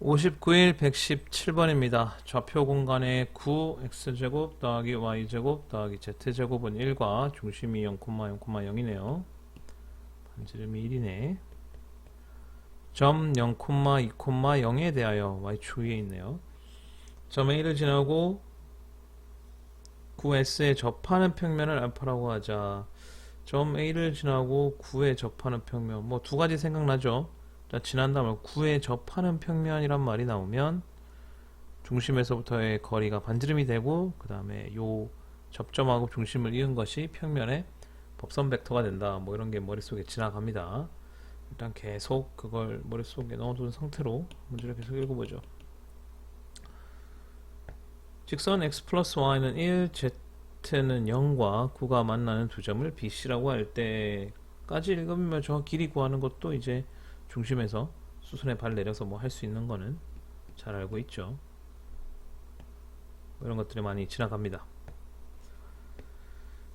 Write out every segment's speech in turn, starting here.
59일 117번입니다. 좌표 공간의 9 x제곱 더하기 y제곱 더하기 z제곱은 1과 중심이 0,0,0이네요. 반지름이 1이네. 점 0,2,0에 대하여 y축 위에 있네요. 점 A를 지나고 9S에 접하는 평면을 알파라고 하자. 점 A를 지나고 9에 접하는 평면, 뭐 두 가지 생각나죠? 자, 지난 다음에 9에 접하는 평면이란 말이 나오면 중심에서부터의 거리가 반지름이 되고, 그 다음에 요 접점하고 중심을 이은 것이 평면의 법선 벡터가 된다. 뭐 이런 게 머릿속에 지나갑니다. 일단 계속 그걸 머릿속에 넣어둔 상태로 문제를 계속 읽어보죠. 직선 x 플러스 y는 1, z는 0과 9가 만나는 두 점을 BC라고 할 때까지 읽으면 저 길이 구하는 것도 이제 중심에서 수순에 발 내려서 뭐 할 수 있는 거는 잘 알고 있죠. 이런 것들이 많이 지나갑니다.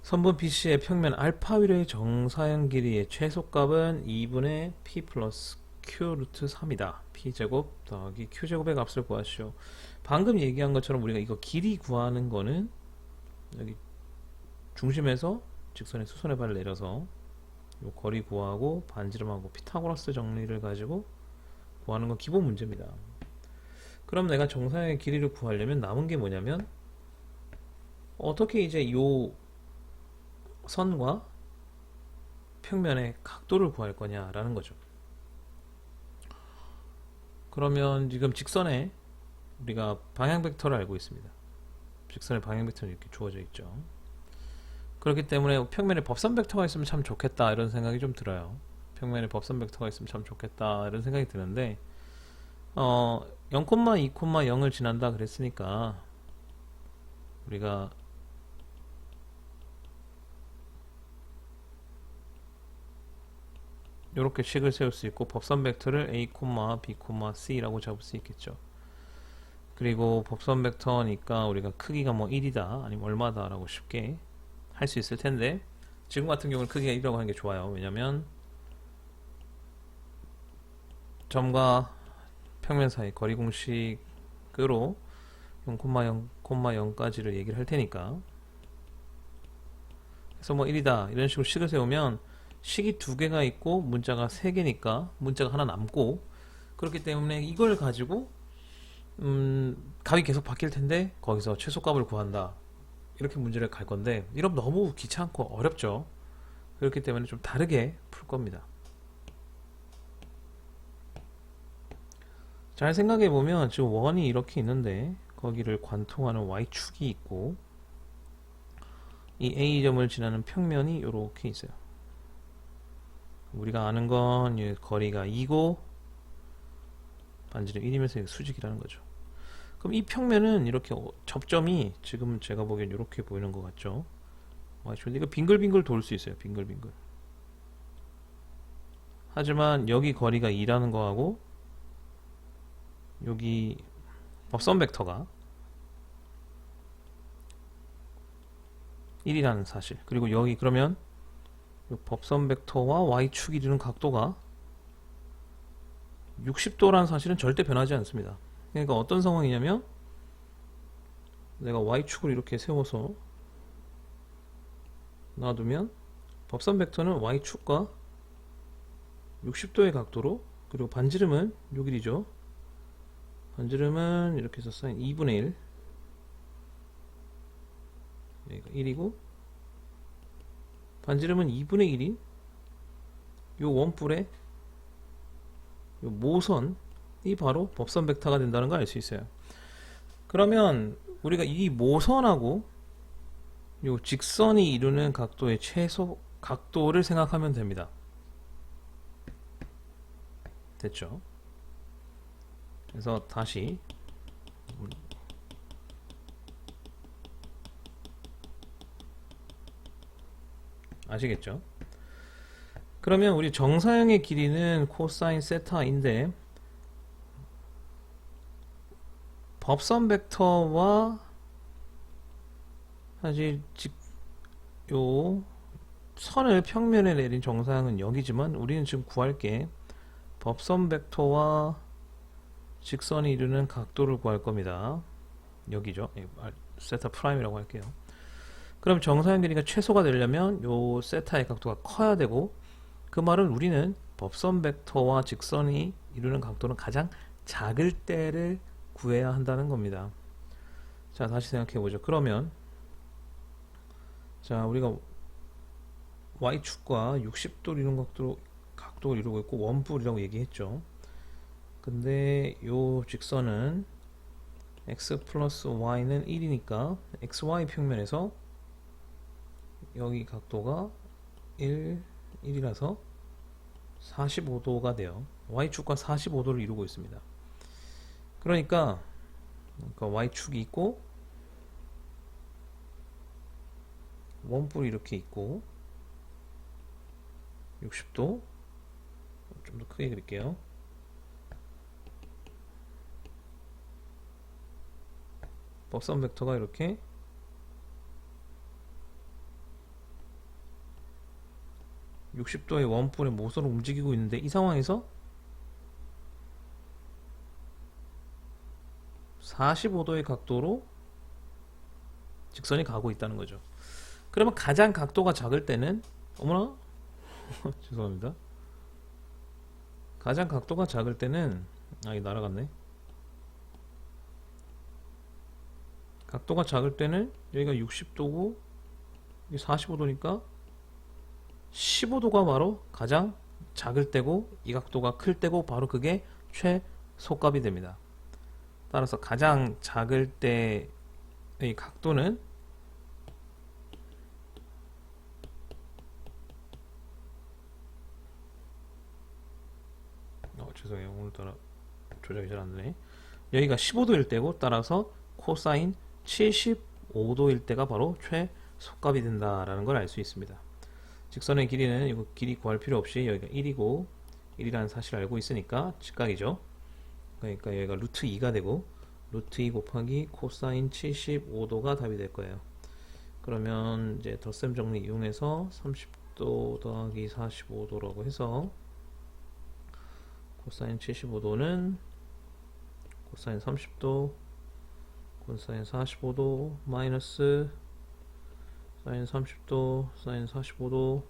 선분 BC의 평면 알파 위로의 정사형 길이의 최소값은 2분의 P 플러스 Q 루트 3이다. P제곱 더하기 Q제곱의 값을 구하시오. 방금 얘기한 것처럼 우리가 이거 길이 구하는 거는 여기 중심에서 직선의 수선의 발을 내려서 요 거리 구하고 반지름하고 피타고라스 정리를 가지고 구하는 건 기본 문제입니다. 그럼 내가 정사형의 길이를 구하려면 남은 게 뭐냐면 어떻게 이제 요 선과 평면의 각도를 구할 거냐라는 거죠. 그러면 지금 직선에 우리가 방향 벡터를 알고 있습니다. 직선의 방향 벡터는 이렇게 주어져 있죠. 그렇기 때문에 평면에 법선 벡터가 있으면 참 좋겠다 이런 생각이 좀 들어요. 평면에 법선 벡터가 있으면 참 좋겠다 이런 생각이 드는데 0,2,0을 지난다 그랬으니까 우리가 이렇게 식을 세울 수 있고 법선 벡터를 A, B, C라고 잡을 수 있겠죠. 그리고 법선 벡터니까 우리가 크기가 뭐 1이다 아니면 얼마다 라고 쉽게 할 수 있을 텐데 지금 같은 경우는 크기가 1이라고 하는 게 좋아요. 왜냐면 점과 평면 사이 거리 공식으로 0,0,0까지를 얘기를 할 테니까 그래서 뭐 1이다 이런 식으로 식을 세우면 식이 두 개가 있고 문자가 세 개니까 문자가 하나 남고 그렇기 때문에 이걸 가지고 값이 계속 바뀔 텐데 거기서 최소값을 구한다 이렇게 문제를 갈 건데 이러면 너무 귀찮고 어렵죠. 그렇기 때문에 좀 다르게 풀 겁니다. 잘 생각해 보면 지금 원이 이렇게 있는데 거기를 관통하는 y축이 있고 이 A점을 지나는 평면이 이렇게 있어요. 우리가 아는 건 거리가 2고 반지름 1이면서 수직이라는 거죠. 그럼 이 평면은 이렇게 접점이 지금 제가 보기엔 이렇게 보이는 것 같죠. 이거 빙글빙글 돌 수 있어요. 빙글빙글. 하지만 여기 거리가 2라는 거하고 여기 법선 벡터가 1이라는 사실 그리고 여기 그러면 법선 벡터와 y축이 이루는 각도가 60도라는 사실은 절대 변하지 않습니다. 그러니까 어떤 상황이냐면 내가 y축을 이렇게 세워서 놔두면 법선 벡터는 y축과 60도의 각도로 그리고 반지름은 요 길이죠. 반지름은 이렇게 해서 사인 2분의 1 여기가 1이고 반지름은 2분의 1인 요 원뿔의 요 모선이 바로 법선 벡터가 된다는 걸 알 수 있어요. 그러면 우리가 이 모선하고 요 직선이 이루는 각도의 최소 각도를 생각하면 됩니다. 됐죠? 그래서 다시 아시겠죠? 그러면 우리 정사형의 길이는 코사인 세타인데 법선 벡터와 사실 요 선을 평면에 내린 정사형은 여기지만 우리는 지금 구할 게 법선 벡터와 직선이 이루는 각도를 구할 겁니다. 여기죠. 세타 프라임이라고 할게요. 그럼 정사형 길이가 최소가 되려면 요 세타의 각도가 커야 되고, 그 말은 우리는 법선 벡터와 직선이 이루는 각도는 가장 작을 때를 구해야 한다는 겁니다. 자, 다시 생각해 보죠. 그러면 자, 우리가 y축과 60도 이루는 각도를 이루고 있고 원뿔이라고 얘기했죠. 근데 요 직선은 x 플러스 y는 1이니까 xy 평면에서 여기 각도가 1이라서 45도가 돼요. y축과 45도를 이루고 있습니다. 그러니까 y축이 있고 원뿔이 이렇게 있고 60도, 좀 더 크게 그릴게요. 법선 벡터가 이렇게 (60도의) 원뿔의 모서로 움직이고 있는데, 이 상황에서 45도의 각도로 직선이 가고 있다는 거죠. 그러면 가장 각도가 작을 때는, 어머나 죄송합니다. 가장 각도가 작을 때는, 이게 날아갔네. 각도가 작을 때는 여기가 60도고 여기 45도니까 15도가 바로 가장 작을 때고, 이 각도가 클 때고, 바로 그게 최소값이 됩니다. 따라서 가장 작을 때의 각도는 죄송해요. 오늘따라 조작이 잘 안되네. 여기가 15도일 때고, 따라서 코사인 75도일 때가 바로 최소값이 된다라는 걸 알 수 있습니다. 직선의 길이는 이거 길이 구할 필요 없이 여기가 1이고 1이라는 사실을 알고 있으니까 직각이죠. 그러니까 여기가 루트 2가 되고, 루트 2 곱하기 코사인 75도가 답이 될 거예요. 그러면 이제 덧셈 정리 이용해서 30도 더하기 45도라고 해서 코사인 75도는 코사인 30도 코사인 45도 마이너스 사인 30도 사인 45도,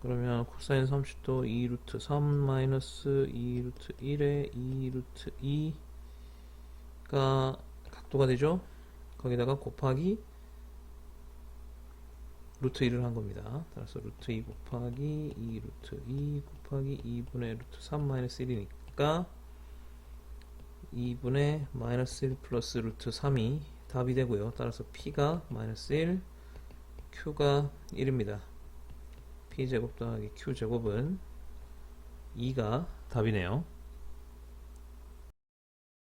그러면 코사인 30도 2 루트 3 마이너스 2 루트 1에 2 루트 2가 각도가 되죠. 거기다가 곱하기 루트 1을 한 겁니다. 따라서 루트 2 곱하기 2 루트 2 곱하기 2분의 루트 3 마이너스 1이니까 2분의 마이너스 1 플러스 루트 3이 답이 되고요. 따라서 P가 마이너스 1, Q가 1입니다. P제곱 더하기 Q제곱은 2가 답이네요.